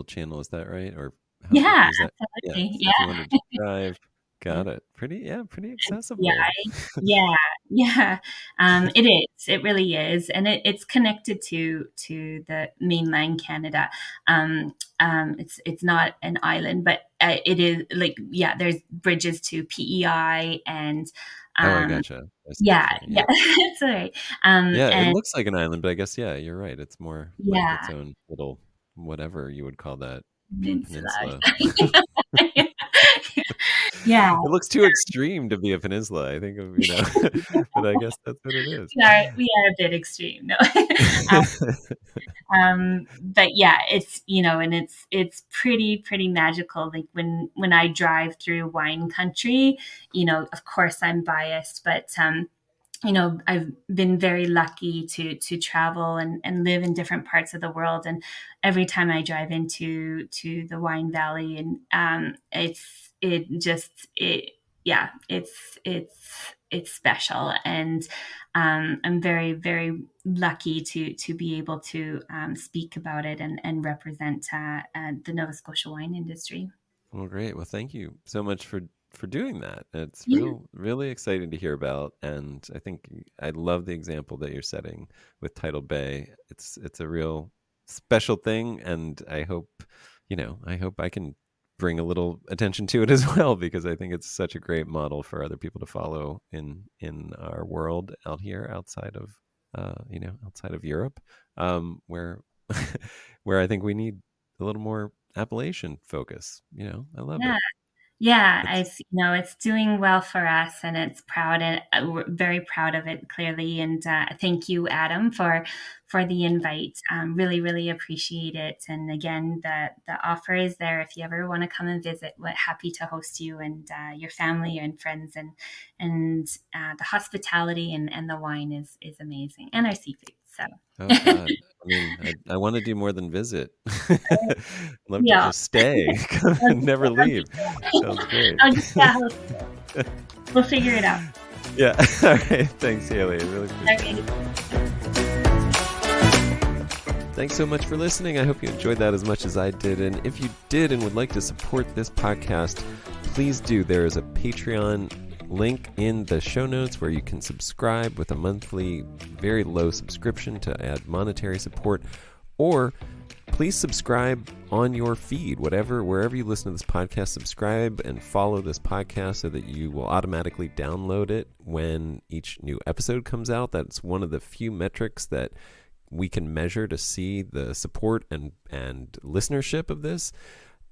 channel. Is that right? Or how Yeah, is that? Yeah. absolutely. So if you wanted to drive, Yeah. got it. Pretty Yeah, accessible. yeah. It is. It really is, and it's connected to the mainland Canada. It's not an island, but it is, like, yeah. There's bridges to PEI and Oh, I um, gotcha. I see what yeah, you're saying. yeah. Yeah. It's all right. Yeah, it And looks like an island, but I guess, yeah, you're right. It's more like its yeah, own little whatever you would call that peninsula. peninsula. Yeah, It looks too extreme to be a peninsula, I think of, but I guess that's what it is. we are a bit extreme. No. But yeah, it's, and it's pretty magical. Like when I drive through wine country, of course I'm biased, but I've been very lucky to travel and live in different parts of the world. And every time I drive to the wine valley, and yeah, it's special. And I'm very, very lucky to be able to speak about it and represent the Nova Scotia wine industry. Well, great. Well, thank you so much for doing that. It's Yeah, really exciting to hear about, and I think I love the example that you're setting with Tidal Bay. It's a real special thing, and I hope I can bring a little attention to it as well, because I think it's such a great model for other people to follow in our world out here outside of outside of Europe, where where I think we need a little more Appellation focus. I love yeah. it. Yeah, It's it's doing well for us, and it's proud, and we're very proud of it, clearly. And thank you, Adam, for the invite. Really, really appreciate it. And again, the offer is there if you ever want to come and visit. We're happy to host you and your family and friends, and the hospitality and the wine is amazing, and our seafood. So oh God. I mean, I want to do more than visit. I'd love to yeah, just stay, come and never leave. Sounds great. yeah, we'll figure it out. Yeah. All right. Thanks, Haley. I really appreciate it. Okay. Thanks so much for listening. I hope you enjoyed that as much as I did. And if you did and would like to support this podcast, please do. There is a Patreon link in the show notes where you can subscribe with a monthly, very low subscription to add monetary support, or please subscribe on your feed, wherever you listen to this podcast. Subscribe and follow this podcast so that you will automatically download it when each new episode comes out. That's one of the few metrics that we can measure to see the support and listenership of this.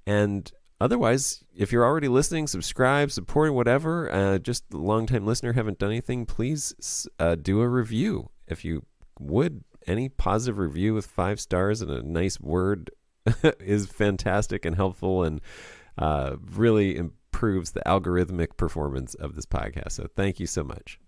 And otherwise, if you're already listening, subscribe, supporting, whatever, just a long-time listener, haven't done anything, please do a review. If you would, any positive review with 5 stars and a nice word is fantastic and helpful, and really improves the algorithmic performance of this podcast. So thank you so much.